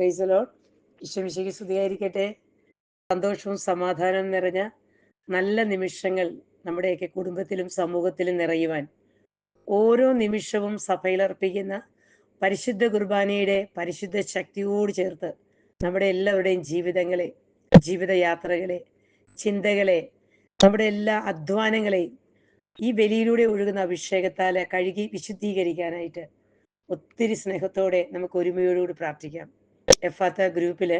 Praise the Lord. ഈശോമിശിഹായ്ക്ക് സ്തുതിയായിരിക്കട്ടെ. സന്തോഷവും സമാധാനവും നിറഞ്ഞ നല്ല നിമിഷങ്ങൾ നമ്മുടെയൊക്കെ കുടുംബത്തിലും സമൂഹത്തിലും നിറയുവാൻ ഓരോ നിമിഷവും സഭയിൽ അർപ്പിക്കുന്ന പരിശുദ്ധ കുർബാനയുടെ പരിശുദ്ധ ശക്തിയോട് ചേർത്ത് നമ്മുടെ എല്ലാവരുടെയും ജീവിതങ്ങളെ, ജീവിതയാത്രകളെ, ചിന്തകളെ, നമ്മുടെ എല്ലാ അധ്വാനങ്ങളെയും ഈ ബലിയിലൂടെ ഒഴുകുന്ന അഭിഷേകത്താൽ കഴുകി വിശുദ്ധീകരിക്കാനായിട്ട് ഒത്തിരി സ്നേഹത്തോടെ നമുക്ക് ഒരുമയോടുകൂടി പ്രാർത്ഥിക്കാം. എഫാത്ത ഗ്രൂപ്പിൽ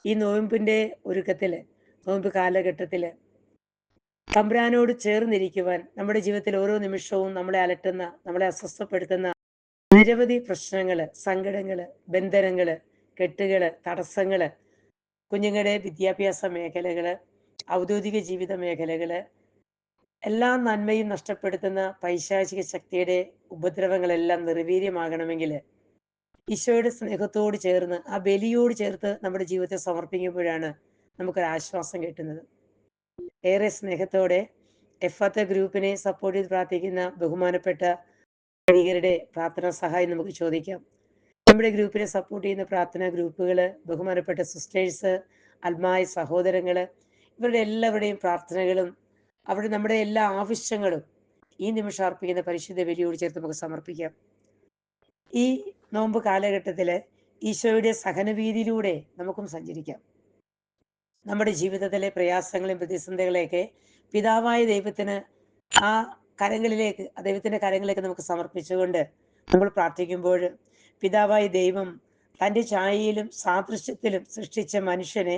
ഈ നോയമ്പിൻ്റെ ഒരുക്കത്തിൽ, നോയമ്പ് കാലഘട്ടത്തിൽ തമ്പുരാനോട് ചേർന്നിരിക്കുവാൻ നമ്മുടെ ജീവിതത്തിൽ ഓരോ നിമിഷവും നമ്മളെ അലട്ടുന്ന, നമ്മളെ അസ്വസ്ഥപ്പെടുത്തുന്ന നിരവധി പ്രശ്നങ്ങൾ, സങ്കടങ്ങൾ, ബന്ധനങ്ങൾ, കെട്ടുകൾ, തടസ്സങ്ങൾ, കുഞ്ഞുങ്ങളുടെ വിദ്യാഭ്യാസ മേഖലകൾ, ഔദ്യോഗിക ജീവിത മേഖലകൾ, എല്ലാ നന്മയും നഷ്ടപ്പെടുത്തുന്ന പൈശാചിക ശക്തിയുടെ ഉപദ്രവങ്ങളെല്ലാം നിർവീര്യമാകണമെങ്കിൽ ഈശോയുടെ സ്നേഹത്തോട് ചേർന്ന് ആ ബലിയോട് ചേർത്ത് നമ്മുടെ ജീവിതത്തെ സമർപ്പിക്കുമ്പോഴാണ് നമുക്കൊരാശ്വാസം കിട്ടുന്നത്. ഏറെ സ്നേഹത്തോടെ എഫാത്ത ഗ്രൂപ്പിനെ സപ്പോർട്ട് ചെയ്ത് പ്രാർത്ഥിക്കുന്ന ബഹുമാനപ്പെട്ട വൈദികരുടെ പ്രാർത്ഥനാ സഹായം നമുക്ക് ചോദിക്കാം. നമ്മുടെ ഗ്രൂപ്പിനെ സപ്പോർട്ട് ചെയ്യുന്ന പ്രാർത്ഥനാ ഗ്രൂപ്പുകൾ, ബഹുമാനപ്പെട്ട സിസ്റ്റേഴ്സ്, അൽമായ സഹോദരങ്ങൾ, ഇവരുടെ എല്ലാവരുടെയും പ്രാർത്ഥനകളും അവിടെ നമ്മുടെ എല്ലാ ആവശ്യങ്ങളും ഈ നിമിഷം അർപ്പിക്കുന്ന പരിശുദ്ധ ബലിയോട് ചേർത്ത് നമുക്ക് സമർപ്പിക്കാം. ഈ നോമ്പ് കാലഘട്ടത്തിൽ ഈശോയുടെ സഹനവീതിയിലൂടെ നമുക്കും സഞ്ചരിക്കാം. നമ്മുടെ ജീവിതത്തിലെ പ്രയാസങ്ങളെയും പ്രതിസന്ധികളെയൊക്കെ പിതാവായ ദൈവത്തിന് ആ കരങ്ങളിലേക്ക്, ദൈവത്തിൻ്റെ കരങ്ങളിലേക്ക് നമുക്ക് സമർപ്പിച്ചുകൊണ്ട് നമ്മൾ പ്രാർത്ഥിക്കുമ്പോൾ പിതാവായ ദൈവം തൻ്റെ ഛായയിലും സാദൃശ്യത്തിലും സൃഷ്ടിച്ച മനുഷ്യനെ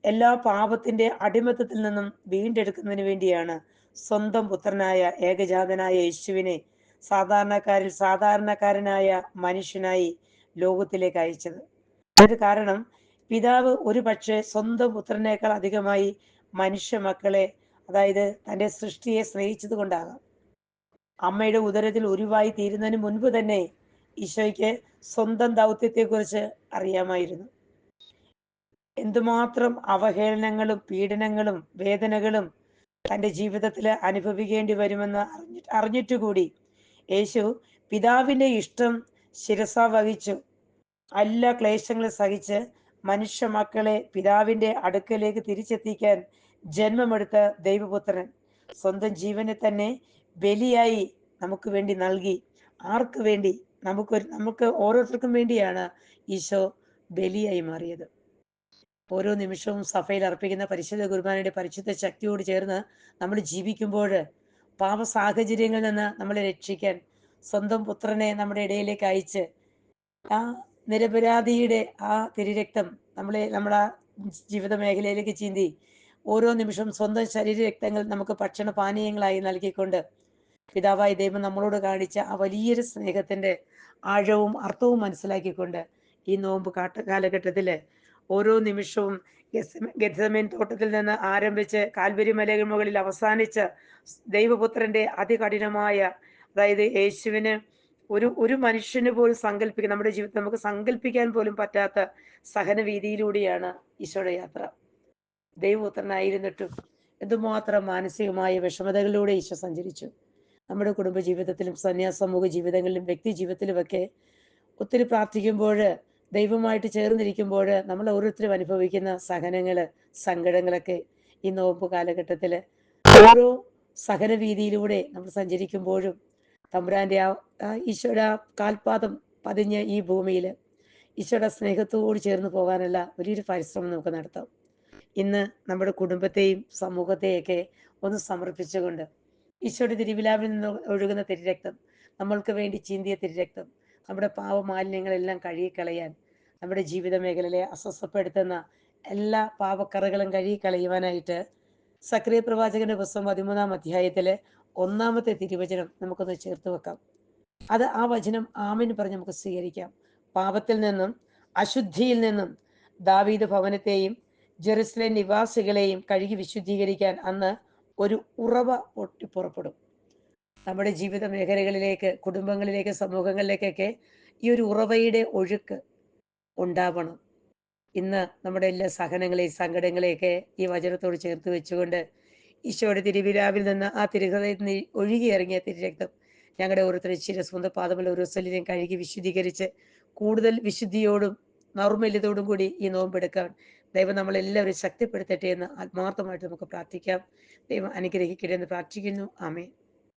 എല്ലാ പാപത്തിൻ്റെ അടിമത്തത്തിൽ നിന്നും വീണ്ടെടുക്കുന്നതിന് വേണ്ടിയാണ് സ്വന്തം പുത്രനായ ഏകജാതനായ യേശുവിനെ സാധാരണക്കാരിൽ സാധാരണക്കാരനായ മനുഷ്യനായി ലോകത്തിലേക്ക് അയച്ചത്. അതിന് കാരണം പിതാവ് ഒരു പക്ഷേ സ്വന്തം പുത്രനേക്കാൾ അധികമായി മനുഷ്യ മക്കളെ, അതായത് തൻ്റെ സൃഷ്ടിയെ സ്നേഹിച്ചത് കൊണ്ടാകാം. അമ്മയുടെ ഉദരത്തിൽ ഉരുവായി തീരുന്നതിന് മുൻപ് തന്നെ ഈശോയ്ക്ക് സ്വന്തം ദൗത്യത്തെക്കുറിച്ച് അറിയാമായിരുന്നു. എന്തുമാത്രം അവഹേളനങ്ങളും പീഡനങ്ങളും വേദനകളും തൻ്റെ ജീവിതത്തിൽ അനുഭവിക്കേണ്ടി വരുമെന്ന് അറിഞ്ഞിട്ടുകൂടി യേശു പിതാവിൻ്റെ ഇഷ്ടം ശിരസ വഹിച്ചു എല്ലാ ക്ലേശങ്ങളും സഹിച്ച് മനുഷ്യ മക്കളെ പിതാവിൻ്റെ അടുക്കലേക്ക് തിരിച്ചെത്തിക്കാൻ ജന്മമെടുത്ത ദൈവപുത്രൻ സ്വന്തം ജീവനെ തന്നെ ബലിയായി നമുക്ക് വേണ്ടി നൽകി. ആർക്ക് വേണ്ടി? നമുക്ക് ഓരോരുത്തർക്കും വേണ്ടിയാണ് ഈശോ ബലിയായി മാറിയത്. ഓരോ നിമിഷവും സഭയിൽ അർപ്പിക്കുന്ന പരിശുദ്ധ കുർബാനയുടെ പരിശുദ്ധ ശക്തിയോട് ചേർന്ന് നമ്മൾ ജീവിക്കുമ്പോൾ പാപ സാഹചര്യങ്ങളിൽ നിന്ന് നമ്മളെ രക്ഷിക്കാൻ സ്വന്തം പുത്രനെ നമ്മുടെ ഇടയിലേക്ക് അയച്ച് ആ നിരപരാധിയുടെ ആ തിരുരക്തം നമ്മളെ ജീവിത മേഖലയിലേക്ക് ചീന്തി ഓരോ നിമിഷം സ്വന്തം ശരീരരക്തങ്ങൾ നമുക്ക് ഭക്ഷണ പാനീയങ്ങളായി നൽകിക്കൊണ്ട് പിതാവായ ദൈവം നമ്മളോട് കാണിച്ച ആ വലിയൊരു സ്നേഹത്തിൻ്റെ ആഴവും അർത്ഥവും മനസ്സിലാക്കിക്കൊണ്ട് ഈ നോമ്പ് കാലഘട്ടത്തിൽ ഓരോ നിമിഷവും ഗെത്സമേൻ തോട്ടത്തിൽ നിന്ന് ആരംഭിച്ച് കാൽവരി മലകൾ മുകളിൽ അവസാനിച്ച ദൈവപുത്രൻ്റെ അതികഠിനമായ, അതായത് യേശുവിന് ഒരു മനുഷ്യന് പോലും നമ്മുടെ ജീവിതത്തിൽ നമുക്ക് സങ്കല്പിക്കാൻ പോലും പറ്റാത്ത സഹനവീതിയിലൂടെയാണ് ഈശോയുടെ യാത്ര. ദൈവപുത്രനായിരുന്നിട്ടും എന്തുമാത്രം മാനസികമായ വിഷമതകളിലൂടെ ഈശോ സഞ്ചരിച്ചു. നമ്മുടെ കുടുംബജീവിതത്തിലും സന്യാസമൂഹ ജീവിതങ്ങളിലും വ്യക്തി ജീവിതത്തിലുമൊക്കെ ഒത്തിരി പ്രാർത്ഥിക്കുമ്പോൾ, ദൈവമായിട്ട് ചേർന്നിരിക്കുമ്പോൾ നമ്മൾ ഓരോരുത്തരും അനുഭവിക്കുന്ന സഹനങ്ങൾ, സങ്കടങ്ങളൊക്കെ ഈ നോമ്പ് കാലഘട്ടത്തിൽ ഓരോ സഹനവീതിയിലൂടെ നമ്മൾ സഞ്ചരിക്കുമ്പോഴും തമ്പുരാൻ്റെ ഈശോയുടെ കാൽപാദം പതിഞ്ഞ് ഈ ഭൂമിയിൽ ഈശോയുടെ സ്നേഹത്തോട് ചേർന്ന് പോകാനുള്ള വലിയൊരു പരിശ്രമം നമുക്ക് നടത്താം. ഇന്ന് നമ്മുടെ കുടുംബത്തെയും സമൂഹത്തെയൊക്കെ ഒന്ന് സമർപ്പിച്ചുകൊണ്ട് ഈശോയുടെ തിരുവിലാവിൽ നിന്ന് ഒഴുകുന്ന തിരുരക്തം, നമ്മൾക്ക് വേണ്ടി ചിന്തിയ തിരുരക്തം, നമ്മുടെ പാവമാലിന്യങ്ങളെല്ലാം കഴുകിക്കളയാൻ, നമ്മുടെ ജീവിത മേഖലയെ അസ്വസ്ഥപ്പെടുത്തുന്ന എല്ലാ പാപക്കറകളും കഴുകിക്കളയുവാനായിട്ട് സക്രിയ പ്രവാചകന്റെ പുസ്തകം 13-ാം അധ്യായത്തിലെ 1-ാമത്തെ തിരുവചനം നമുക്കൊന്ന് ചേർത്ത് വെക്കാം. അത് ആ വചനം ആമേൻ പറഞ്ഞ് നമുക്ക് സ്വീകരിക്കാം. പാപത്തിൽ നിന്നും അശുദ്ധിയിൽ നിന്നും ദാവീദ് ഭവനത്തെയും ജെറുസലേം നിവാസികളെയും കഴുകി വിശുദ്ധീകരിക്കാൻ അന്ന് ഒരു ഉറവ പൊട്ടിപ്പുറപ്പെടും. നമ്മുടെ ജീവിത മേഖലകളിലേക്ക്, കുടുംബങ്ങളിലേക്ക്, സമൂഹങ്ങളിലേക്കൊക്കെ ഈ ഒരു ഉറവയുടെ ഒഴുക്ക് ഉണ്ടാവണം. ഇന്ന് നമ്മുടെ എല്ലാ സഹനങ്ങളെയും സങ്കടങ്ങളെയൊക്കെ ഈ വചനത്തോട് ചേർത്ത് വെച്ചുകൊണ്ട് ഈശോയുടെ തിരുവിലാവിൽ നിന്ന് ആ തിരുഹൃദയത്തിൽ നിന്ന് ഒഴുകി ഇറങ്ങിയ തിരുരക്തം ഞങ്ങളുടെ ഓരോരുത്തരും ശിരസ്വന്ത പാദമുള്ള ഓരോ ശരീരം കഴുകി വിശുദ്ധീകരിച്ച് കൂടുതൽ വിശുദ്ധിയോടും നൗർമല്യത്തോടും കൂടി ഈ നോമ്പെടുക്കാൻ ദൈവം നമ്മളെല്ലാവരും ശക്തിപ്പെടുത്തട്ടെ എന്ന് ആത്മാർത്ഥമായിട്ട് നമുക്ക് പ്രാർത്ഥിക്കാം. ദൈവം അനുഗ്രഹിക്കട്ടെ എന്ന് പ്രാർത്ഥിക്കുന്നു. ആമേൻ.